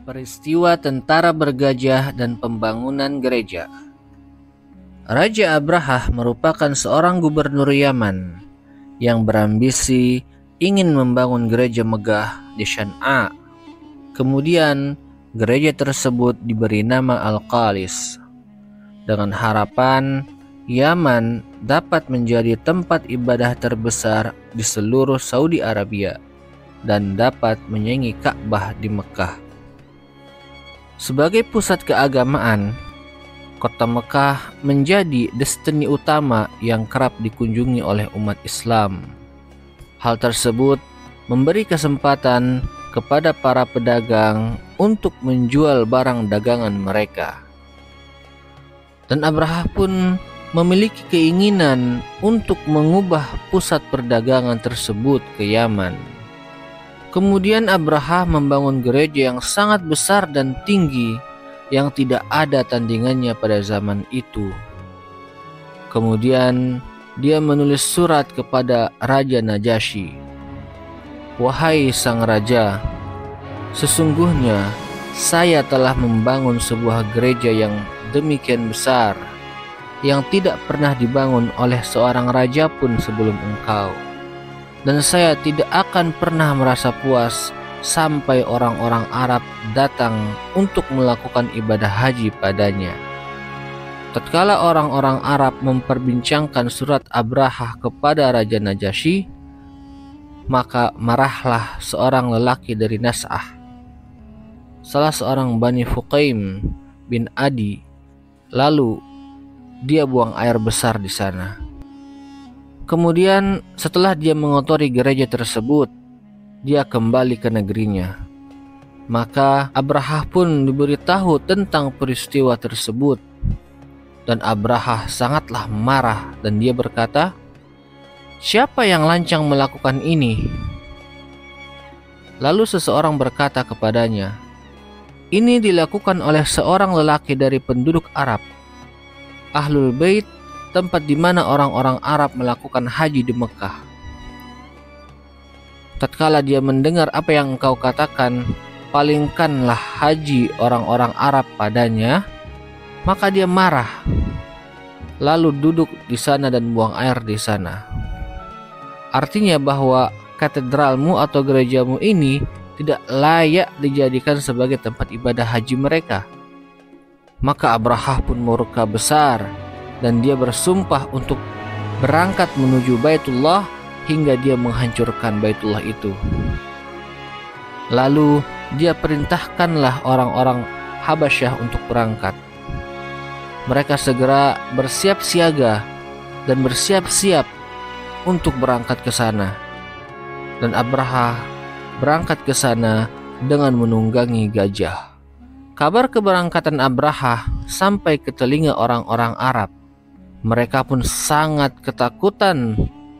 Peristiwa tentara bergajah dan pembangunan gereja. Raja Abrahah merupakan seorang gubernur Yaman yang berambisi ingin membangun gereja megah di Syan'a. Kemudian gereja tersebut diberi nama Al-Qalis dengan harapan Yaman dapat menjadi tempat ibadah terbesar di seluruh Saudi Arabia dan dapat menyaingi Ka'bah di Mekah. Sebagai pusat keagamaan, kota Mekah menjadi destinasi utama yang kerap dikunjungi oleh umat Islam. Hal tersebut memberi kesempatan kepada para pedagang untuk menjual barang dagangan mereka. Dan Abrahah pun memiliki keinginan untuk mengubah pusat perdagangan tersebut ke Yaman. Kemudian Abrahah membangun gereja yang sangat besar dan tinggi yang tidak ada tandingannya pada zaman itu. Kemudian dia menulis surat kepada Raja Najasyi. Wahai sang raja, sesungguhnya saya telah membangun sebuah gereja yang demikian besar yang tidak pernah dibangun oleh seorang raja pun sebelum engkau. Dan saya tidak akan pernah merasa puas sampai orang-orang Arab datang untuk melakukan ibadah haji padanya. Tatkala orang-orang Arab memperbincangkan surat Abrahah kepada Raja Najasyi, maka marahlah seorang lelaki dari Nas'ah, salah seorang Bani Fuqaim bin Adi. Lalu dia buang air besar di sana. Kemudian setelah dia mengotori gereja tersebut, dia kembali ke negerinya. Maka Abrahah pun diberitahu tentang peristiwa tersebut. Dan Abrahah sangatlah marah dan dia berkata, "Siapa yang lancang melakukan ini?" Lalu seseorang berkata kepadanya, "Ini dilakukan oleh seorang lelaki dari penduduk Arab, Ahlul Bait, tempat di mana orang-orang Arab melakukan haji di Mekah. Tatkala dia mendengar apa yang engkau katakan, palingkanlah haji orang-orang Arab padanya, maka dia marah, lalu duduk di sana dan buang air di sana." Artinya bahwa katedralmu atau gerejamu ini tidak layak dijadikan sebagai tempat ibadah haji mereka. Maka Abrahah pun murka besar dan dia bersumpah untuk berangkat menuju Baitullah hingga dia menghancurkan Baitullah itu. Lalu dia perintahkanlah orang-orang Habasyah untuk berangkat. Mereka segera bersiap siaga dan bersiap-siap untuk berangkat ke sana. Dan Abrahah berangkat ke sana dengan menunggangi gajah. Kabar keberangkatan Abrahah sampai ke telinga orang-orang Arab. Mereka pun sangat ketakutan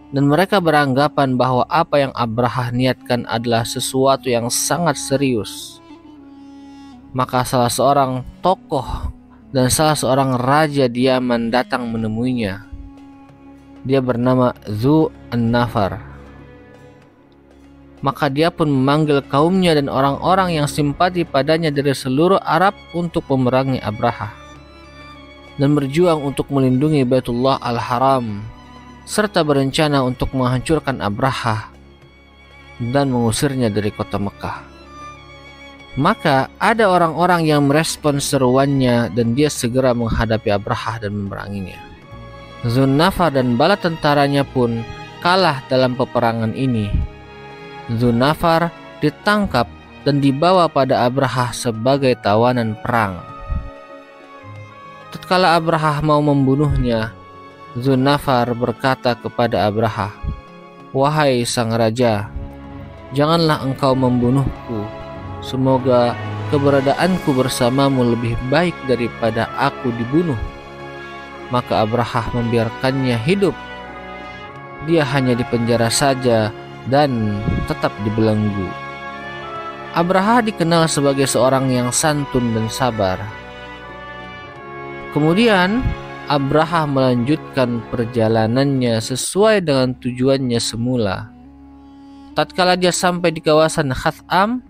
dan mereka beranggapan bahwa apa yang Abrahah niatkan adalah sesuatu yang sangat serius. Maka salah seorang tokoh dan salah seorang raja di Yaman datang menemuinya. Dia bernama Dzu An-Nafar. Maka dia pun memanggil kaumnya dan orang-orang yang simpati padanya dari seluruh Arab untuk memerangi Abrahah dan berjuang untuk melindungi Baitullah Al-Haram, serta berencana untuk menghancurkan Abrahah dan mengusirnya dari kota Mekah. Maka ada orang-orang yang merespon seruannya dan dia segera menghadapi Abrahah dan memeranginya. Dzu-Nafar dan bala tentaranya pun kalah dalam peperangan ini. Dzu-Nafar ditangkap dan dibawa pada Abrahah sebagai tawanan perang. Tatkala Abrahah mau membunuhnya, Dzu-Nafar berkata kepada Abrahah, "Wahai sang raja, janganlah engkau membunuhku. Semoga keberadaanku bersamamu lebih baik daripada aku dibunuh." Maka Abrahah membiarkannya hidup. Dia hanya dipenjara saja dan tetap dibelenggu. Abrahah dikenal sebagai seorang yang santun dan sabar. Kemudian Abrahah melanjutkan perjalanannya sesuai dengan tujuannya semula. Tatkala dia sampai di kawasan Khatham,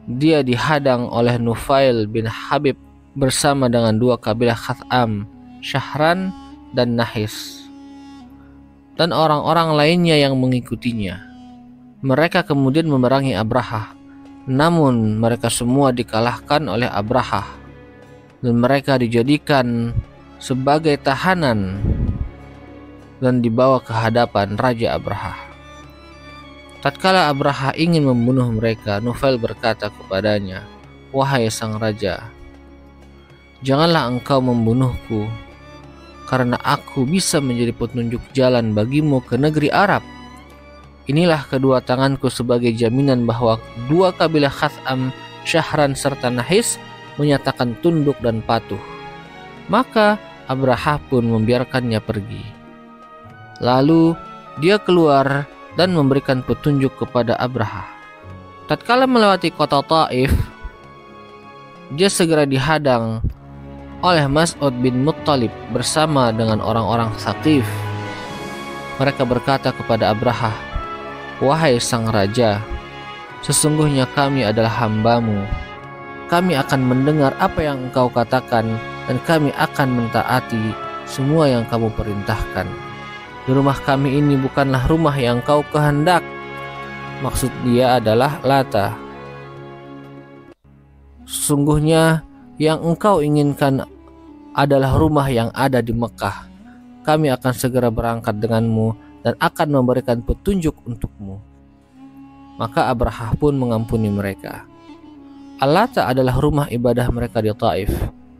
dia dihadang oleh Nufail bin Habib bersama dengan 2 kabilah Khatham, Syahran dan Nahis, dan orang-orang lainnya yang mengikutinya. Mereka kemudian memerangi Abrahah, namun mereka semua dikalahkan oleh Abrahah dan mereka dijadikan sebagai tahanan dan dibawa ke hadapan Raja Abrahah. Tatkala Abrahah ingin membunuh mereka, Nufail berkata kepadanya, "Wahai sang raja, janganlah engkau membunuhku, karena aku bisa menjadi petunjuk jalan bagimu ke negeri Arab. Inilah kedua tanganku sebagai jaminan bahwa 2 kabilah Khatham, Syahran serta Nahis menyatakan tunduk dan patuh." Maka Abrahah pun membiarkannya pergi. Lalu dia keluar dan memberikan petunjuk kepada Abrahah. Tatkala melewati kota Taif, dia segera dihadang oleh Mas'ud bin Muttalib bersama dengan orang-orang Thaqif. Mereka berkata kepada Abrahah, "Wahai sang raja, sesungguhnya kami adalah hambamu. Kami akan mendengar apa yang engkau katakan dan kami akan mentaati semua yang kamu perintahkan. Rumah kami ini bukanlah rumah yang kau kehendak." Maksud dia adalah Lata. "Sesungguhnya yang engkau inginkan adalah rumah yang ada di Mekah. Kami akan segera berangkat denganmu dan akan memberikan petunjuk untukmu." Maka Abrahah pun mengampuni mereka. Al-Lata adalah rumah ibadah mereka di Taif,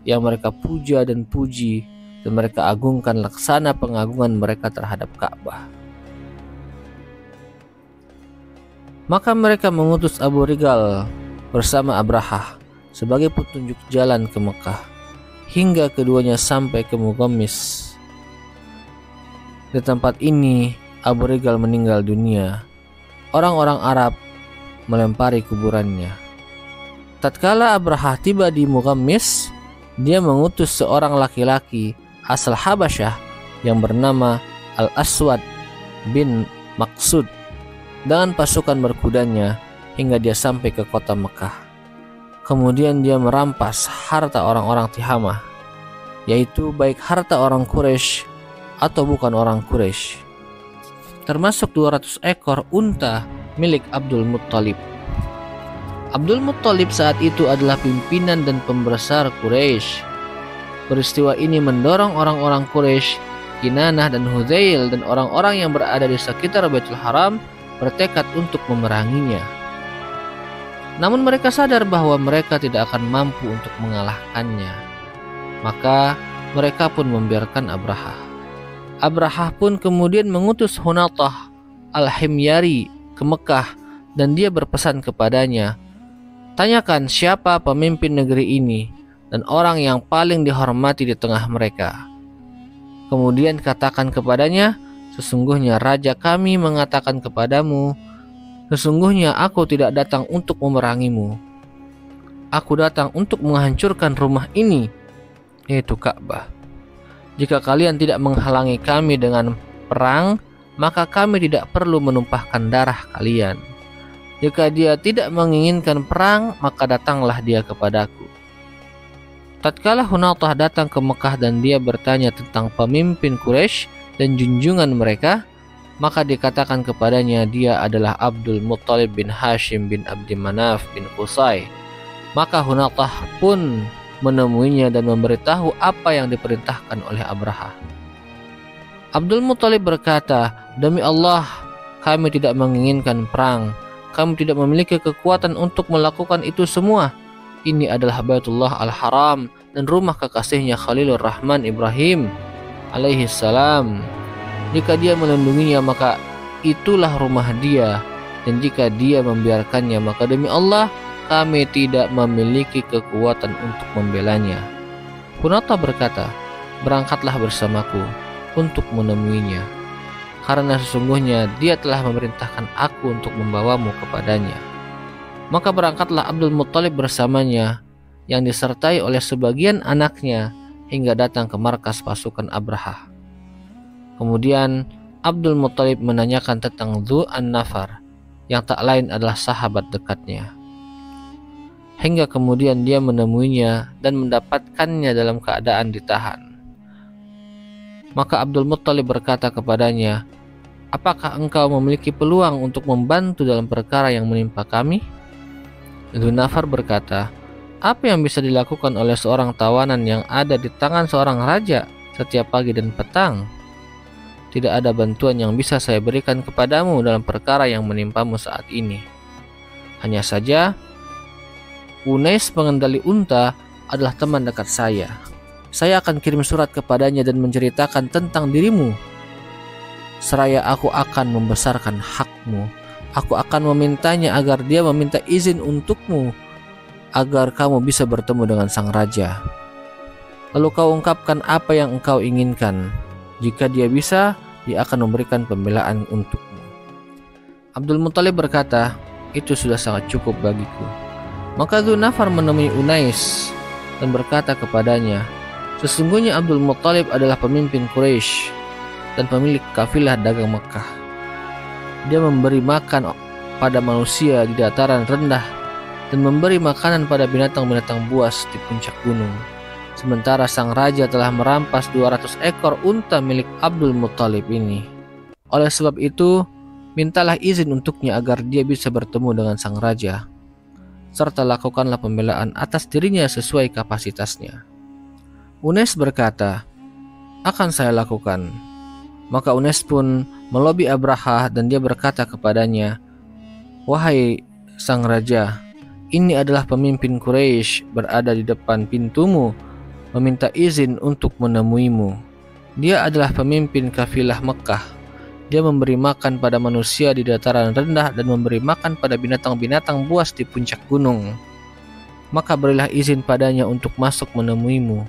yang mereka puja dan puji, dan mereka agungkan laksana pengagungan mereka terhadap Ka'bah. Maka mereka mengutus Abu Rigal bersama Abrahah sebagai petunjuk jalan ke Mekah, hingga keduanya sampai ke Mughammis. Di tempat ini Abu Rigal meninggal dunia. Orang-orang Arab melempari kuburannya. Tatkala Abrahah tiba di Mughammis, dia mengutus seorang laki-laki asal Habasyah yang bernama Al-Aswad bin Maksud dengan pasukan berkudanya hingga dia sampai ke kota Mekah. Kemudian dia merampas harta orang-orang Tihamah, yaitu baik harta orang Quraisy atau bukan orang Quraisy, termasuk 200 ekor unta milik Abdul Muttalib. Abdul Muttalib saat itu adalah pimpinan dan pembesar Quraisy. Peristiwa ini mendorong orang-orang Quraisy, Kinanah dan Hudzail dan orang-orang yang berada di sekitar Baitul Haram bertekad untuk memeranginya. Namun mereka sadar bahwa mereka tidak akan mampu untuk mengalahkannya. Maka mereka pun membiarkan Abrahah. Abrahah pun kemudian mengutus Hunatah al-Himyari ke Mekah dan dia berpesan kepadanya, "Tanyakan siapa pemimpin negeri ini dan orang yang paling dihormati di tengah mereka. Kemudian katakan kepadanya, sesungguhnya raja kami mengatakan kepadamu, sesungguhnya aku tidak datang untuk memerangimu. Aku datang untuk menghancurkan rumah ini, yaitu Ka'bah. Jika kalian tidak menghalangi kami dengan perang, maka kami tidak perlu menumpahkan darah kalian. Jika dia tidak menginginkan perang, maka datanglah dia kepadaku." Tatkala Hunatah datang ke Mekah dan dia bertanya tentang pemimpin Quraisy dan junjungan mereka, maka dikatakan kepadanya dia adalah Abdul Muttalib bin Hashim bin Abdi Manaf bin Qusay. Maka Hunatah pun menemuinya dan memberitahu apa yang diperintahkan oleh Abrahah. Abdul Muttalib berkata, "Demi Allah, kami tidak menginginkan perang. Kami tidak memiliki kekuatan untuk melakukan itu semua. Ini adalah Baitullah Al-Haram dan rumah kekasihnya Khalilur Rahman Ibrahim alaihi salam. Jika dia melindunginya, maka itulah rumah dia, dan jika dia membiarkannya, maka demi Allah kami tidak memiliki kekuatan untuk membelanya." Hunatah berkata, "Berangkatlah bersamaku untuk menemuinya, karena sesungguhnya dia telah memerintahkan aku untuk membawamu kepadanya." Maka berangkatlah Abdul Muttalib bersamanya yang disertai oleh sebagian anaknya hingga datang ke markas pasukan Abrahah. Kemudian Abdul Muttalib menanyakan tentang Dhu an-Nafar yang tak lain adalah sahabat dekatnya. hingga kemudian dia menemuinya dan mendapatkannya dalam keadaan ditahan. Maka Abdul Muttalib berkata kepadanya, "Apakah engkau memiliki peluang untuk membantu dalam perkara yang menimpa kami?" Dzunafar berkata, "Apa yang bisa dilakukan oleh seorang tawanan yang ada di tangan seorang raja setiap pagi dan petang? Tidak ada bantuan yang bisa saya berikan kepadamu dalam perkara yang menimpamu saat ini. Hanya saja, Unais pengendali unta adalah teman dekat saya. Saya akan kirim surat kepadanya dan menceritakan tentang dirimu. Seraya aku akan membesarkan hakmu. Aku akan memintanya agar dia meminta izin untukmu agar kamu bisa bertemu dengan sang raja. Lalu kau ungkapkan apa yang engkau inginkan. Jika dia bisa, dia akan memberikan pembelaan untukmu." Abdul Muttalib berkata, "Itu sudah sangat cukup bagiku." Maka Dzunafar menemui Unais dan berkata kepadanya, "Sesungguhnya Abdul Muttalib adalah pemimpin Quraisy dan pemilik kafilah dagang Mekah. Dia memberi makan pada manusia di dataran rendah dan memberi makanan pada binatang-binatang buas di puncak gunung. Sementara sang raja telah merampas 200 ekor unta milik Abdul Muttalib ini. Oleh sebab itu, mintalah izin untuknya agar dia bisa bertemu dengan sang raja, serta lakukanlah pembelaan atas dirinya sesuai kapasitasnya." Unais berkata, "Akan saya lakukan." Maka Unais pun melobi Abraha dan dia berkata kepadanya, "Wahai sang raja, ini adalah pemimpin Quraisy berada di depan pintumu, meminta izin untuk menemuimu. Dia adalah pemimpin kafilah Mekah. Dia memberi makan pada manusia di dataran rendah dan memberi makan pada binatang-binatang buas di puncak gunung. Maka berilah izin padanya untuk masuk menemuimu.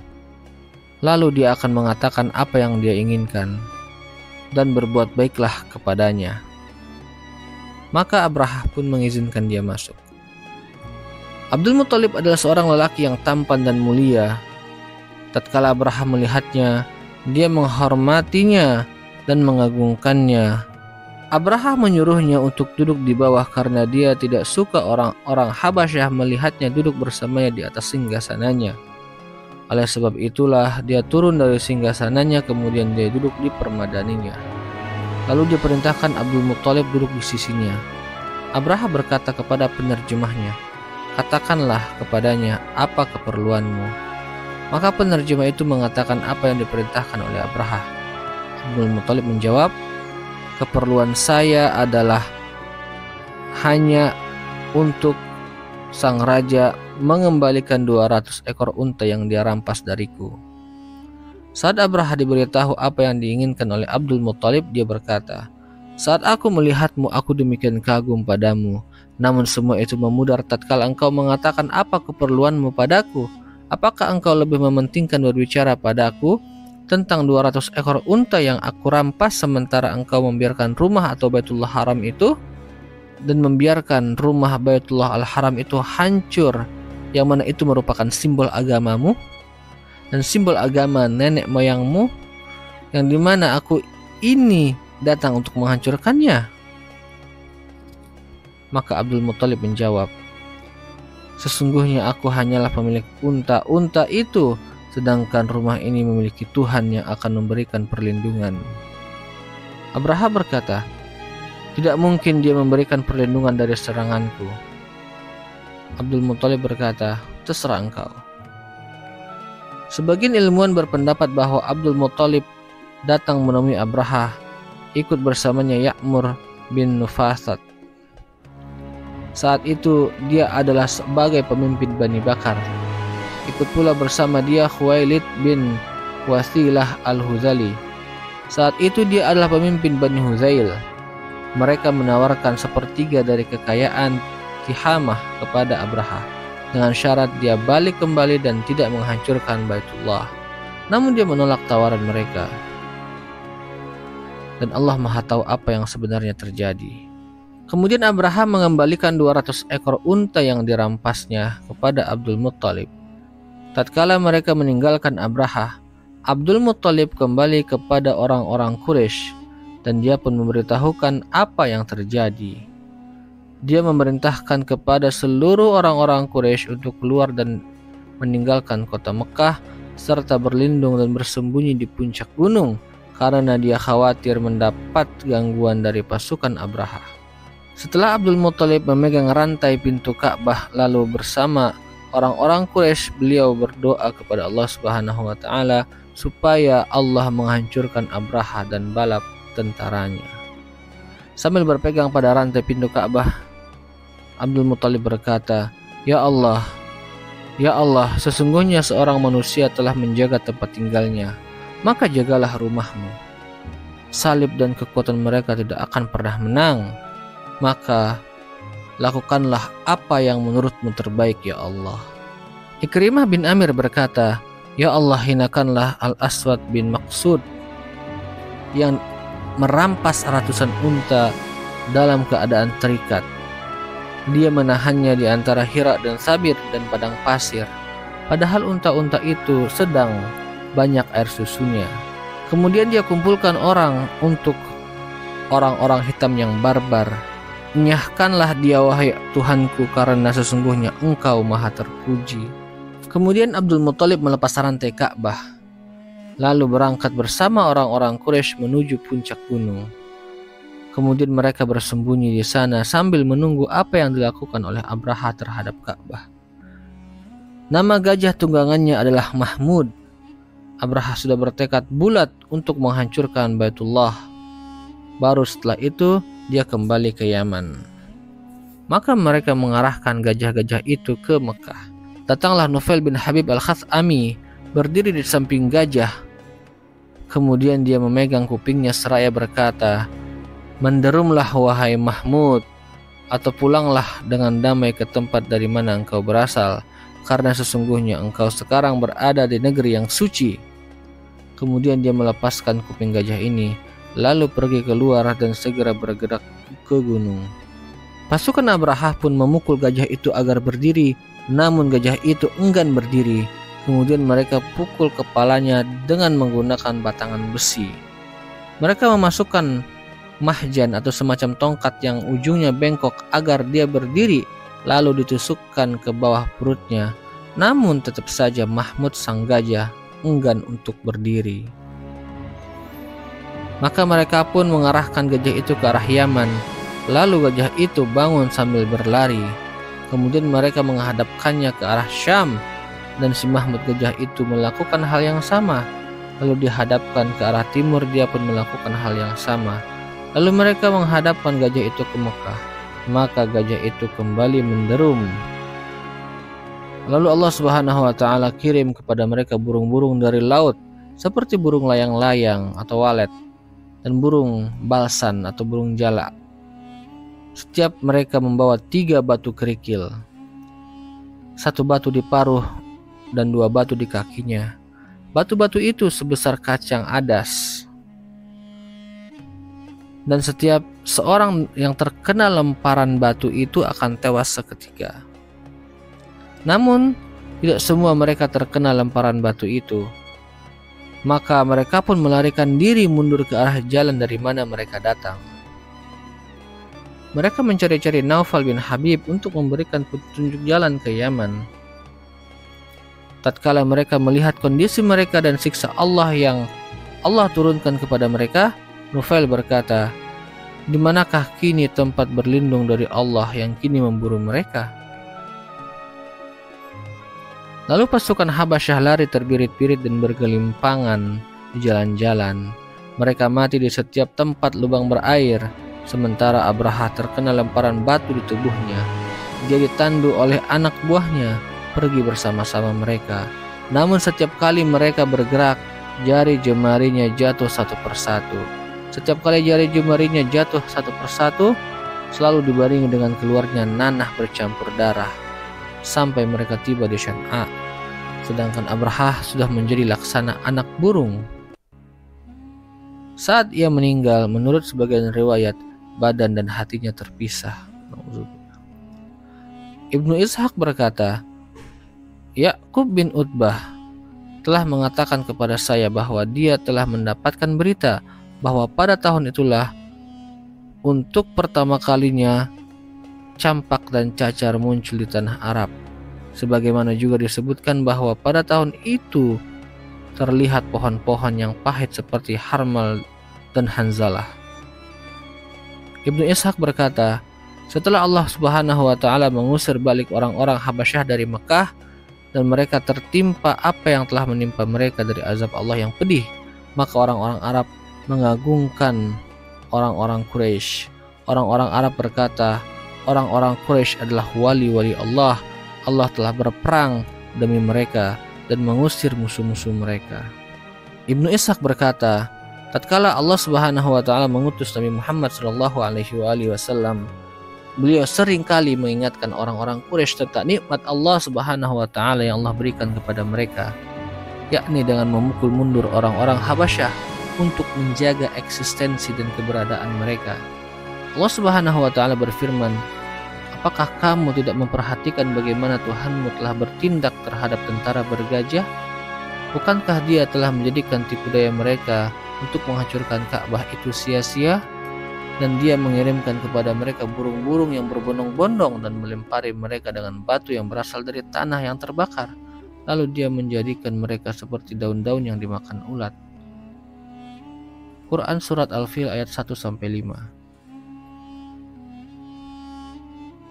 Lalu dia akan mengatakan apa yang dia inginkan, dan berbuat baiklah kepadanya." Maka Abraha pun mengizinkan dia masuk. Abdul Muttalib adalah seorang lelaki yang tampan dan mulia. Tatkala Abraha melihatnya, dia menghormatinya dan mengagungkannya. Abraha menyuruhnya untuk duduk di bawah karena dia tidak suka orang-orang Habasyah melihatnya duduk bersamanya di atas singgasananya. Oleh sebab itulah dia turun dari singgasananya, kemudian dia duduk di permadaninya. Lalu dia perintahkan Abdul Muttalib duduk di sisinya. Abraha berkata kepada penerjemahnya, "Katakanlah kepadanya apa keperluanmu." Maka penerjemah itu mengatakan apa yang diperintahkan oleh Abraha. Abdul Muttalib menjawab, "Keperluan saya adalah hanya untuk sang raja mengembalikan 200 ekor unta yang dia rampas dariku." Saat Abraha diberitahu apa yang diinginkan oleh Abdul Muttalib, dia berkata, "Saat aku melihatmu, aku demikian kagum padamu. Namun semua itu memudar tatkala engkau mengatakan apa keperluanmu padaku. Apakah engkau lebih mementingkan berbicara padaku tentang 200 ekor unta yang aku rampas sementara engkau membiarkan rumah atau Baitullah Haram itu dan membiarkan rumah Baitullah Al-Haram itu hancur, yang mana itu merupakan simbol agamamu dan simbol agama nenek moyangmu, yang dimana aku ini datang untuk menghancurkannya?" Maka Abdul Muttalib menjawab, "Sesungguhnya aku hanyalah pemilik unta-unta itu, sedangkan rumah ini memiliki Tuhan yang akan memberikan perlindungan." Abraha berkata, "Tidak mungkin dia memberikan perlindungan dari seranganku." Abdul Muttalib berkata, "Terserah engkau." Sebagian ilmuwan berpendapat bahwa Abdul Muttalib datang menemui Abraha, ikut bersamanya Ya'mur bin Nufasat. Saat itu dia adalah sebagai pemimpin Bani Bakar. Ikut pula bersama dia Khuwailid bin Wasilah al-Huzali. Saat itu dia adalah pemimpin Bani Huzail. Mereka menawarkan sepertiga dari kekayaan Tihamah kepada Abraha dengan syarat dia balik kembali dan tidak menghancurkan Baitullah. Namun dia menolak tawaran mereka. Dan Allah Maha tahu apa yang sebenarnya terjadi. Kemudian Abraha mengembalikan 200 ekor unta yang dirampasnya kepada Abdul Muttalib. Tatkala mereka meninggalkan Abraha, Abdul Muttalib kembali kepada orang-orang Quraisy dan dia pun memberitahukan apa yang terjadi. Dia memerintahkan kepada seluruh orang-orang Quraisy untuk keluar dan meninggalkan kota Mekah serta berlindung dan bersembunyi di puncak gunung karena dia khawatir mendapat gangguan dari pasukan Abraha. Setelah Abdul Muthalib memegang rantai pintu Ka'bah lalu bersama orang-orang Quraisy beliau berdoa kepada Allah Subhanahu wa taala supaya Allah menghancurkan Abraha dan bala tentaranya. Sambil berpegang pada rantai pintu Ka'bah, Abdul Muthalib berkata, Ya Allah, sesungguhnya seorang manusia telah menjaga tempat tinggalnya, maka jagalah rumahmu. Salib dan kekuatan mereka tidak akan pernah menang, maka lakukanlah apa yang menurutmu terbaik ya Allah. Ikrimah bin Amir berkata, Ya Allah, hinakanlah Al-Aswad bin Maqsud yang merampas ratusan unta dalam keadaan terikat. Dia menahannya di antara Hira dan Sabir dan padang pasir, padahal unta-unta itu sedang banyak air susunya. Kemudian dia kumpulkan orang untuk orang-orang hitam yang barbar. Nyahkanlah dia wahai Tuhanku, karena sesungguhnya engkau maha terpuji. Kemudian Abdul Muthalib melepas rantai Ka'bah, lalu berangkat bersama orang-orang Quraisy menuju puncak gunung. Kemudian mereka bersembunyi di sana sambil menunggu apa yang dilakukan oleh Abraha terhadap Ka'bah. Nama gajah tunggangannya adalah Mahmud. Abraha sudah bertekad bulat untuk menghancurkan Baitullah. Baru setelah itu dia kembali ke Yaman. Maka mereka mengarahkan gajah-gajah itu ke Mekah. Datanglah Nufail bin Habib Al-Khathami berdiri di samping gajah. Kemudian dia memegang kupingnya seraya berkata, Menderumlah wahai Mahmud, atau pulanglah dengan damai ke tempat dari mana engkau berasal, karena sesungguhnya engkau sekarang berada di negeri yang suci. Kemudian dia melepaskan kuping gajah ini, lalu pergi keluar dan segera bergerak ke gunung. Pasukan Abraha pun memukul gajah itu agar berdiri, namun gajah itu enggan berdiri. Kemudian mereka pukul kepalanya dengan menggunakan batangan besi. Mereka memasukkan mahjan atau semacam tongkat yang ujungnya bengkok agar dia berdiri, lalu ditusukkan ke bawah perutnya. Namun tetap saja Mahmud sang gajah enggan untuk berdiri. Maka mereka pun mengarahkan gajah itu ke arah Yaman. Lalu gajah itu bangun sambil berlari. Kemudian mereka menghadapkannya ke arah Syam, dan si Mahmud gajah itu melakukan hal yang sama. Lalu dihadapkan ke arah timur, dia pun melakukan hal yang sama. Lalu mereka menghadapkan gajah itu ke Mekah, maka gajah itu kembali menderum. Lalu Allah Subhanahu wa taala kirim kepada mereka burung-burung dari laut seperti burung layang-layang atau walet dan burung balsan atau burung jalak. Setiap mereka membawa 3 batu kerikil, 1 batu di paruh dan 2 batu di kakinya. Batu-batu itu sebesar kacang adas. Dan setiap seorang yang terkena lemparan batu itu akan tewas seketika. Namun tidak semua mereka terkena lemparan batu itu. Maka mereka pun melarikan diri mundur ke arah jalan dari mana mereka datang. Mereka mencari-cari Naufal bin Habib untuk memberikan petunjuk jalan ke Yaman. Tatkala mereka melihat kondisi mereka dan siksa Allah yang Allah turunkan kepada mereka, Nufail berkata, Di manakah kini tempat berlindung dari Allah yang kini memburu mereka? Lalu pasukan Habasyah lari terbirit-birit dan bergelimpangan di jalan-jalan. Mereka mati di setiap tempat lubang berair, sementara Abraha terkena lemparan batu di tubuhnya. Dia ditandu oleh anak buahnya pergi bersama-sama mereka. Namun setiap kali mereka bergerak, jari jemarinya jatuh satu persatu. Setiap kali jari jemarinya jatuh satu persatu, selalu dibarengi dengan keluarnya nanah bercampur darah, sampai mereka tiba di Syan'a. Sedangkan Abraha sudah menjadi laksana anak burung. Saat ia meninggal, menurut sebagian riwayat, badan dan hatinya terpisah. Ibnu Ishaq berkata, Ya'qub bin Utbah telah mengatakan kepada saya bahwa dia telah mendapatkan berita bahwa pada tahun itulah untuk pertama kalinya campak dan cacar muncul di tanah Arab. Sebagaimana juga disebutkan bahwa pada tahun itu terlihat pohon-pohon yang pahit seperti Harmal dan Hanzalah. Ibnu Ishaq berkata, setelah Allah Subhanahu wa taala mengusir balik orang-orang Habasyah dari Mekah dan mereka tertimpa apa yang telah menimpa mereka dari azab Allah yang pedih, maka orang-orang Arab mengagungkan orang-orang Quraisy. Orang-orang Arab berkata, orang-orang Quraisy adalah wali-wali Allah. Allah telah berperang demi mereka dan mengusir musuh-musuh mereka. Ibnu Ishaq berkata, tatkala Allah Subhanahu wa taala mengutus Nabi Muhammad sallallahu alaihi wasallam, beliau sering kali mengingatkan orang-orang Quraisy tentang nikmat Allah Subhanahu wa taala yang Allah berikan kepada mereka, yakni dengan memukul mundur orang-orang Habasyah untuk menjaga eksistensi dan keberadaan mereka. Allah Subhanahu wa taala berfirman, apakah kamu tidak memperhatikan bagaimana Tuhanmu telah bertindak terhadap tentara bergajah? Bukankah Dia telah menjadikan tipu daya mereka untuk menghancurkan Ka'bah itu sia-sia? Dan Dia mengirimkan kepada mereka burung-burung yang berbondong-bondong dan melempari mereka dengan batu yang berasal dari tanah yang terbakar. Lalu Dia menjadikan mereka seperti daun-daun yang dimakan ulat. Quran Surat Al-Fil ayat 1-5.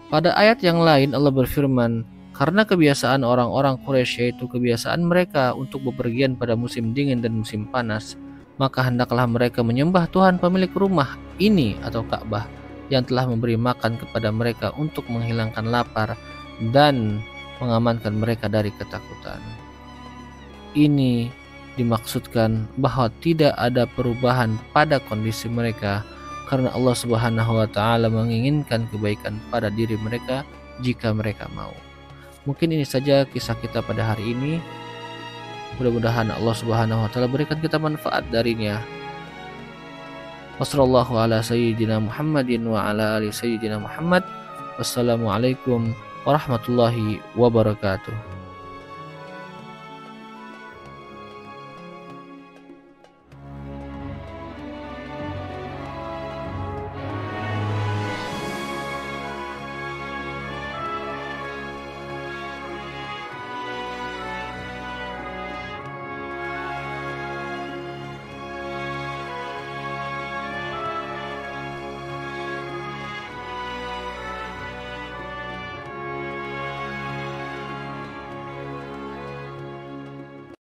Pada ayat yang lain Allah berfirman, karena kebiasaan orang-orang Quraisy yaitu kebiasaan mereka untuk bepergian pada musim dingin dan musim panas, maka hendaklah mereka menyembah Tuhan pemilik rumah ini atau Ka'bah yang telah memberi makan kepada mereka untuk menghilangkan lapar dan mengamankan mereka dari ketakutan. Ini dimaksudkan bahwa tidak ada perubahan pada kondisi mereka karena Allah Subhanahu wa taala menginginkan kebaikan pada diri mereka jika mereka mau. Mungkin ini saja kisah kita pada hari ini. Mudah-mudahan Allah Subhanahu wa taala berikan kita manfaat darinya. Wassallallahu ala sayyidina Muhammadin wa ala ali sayyidina Muhammad. Wassalamualaikum warahmatullahi wabarakatuh.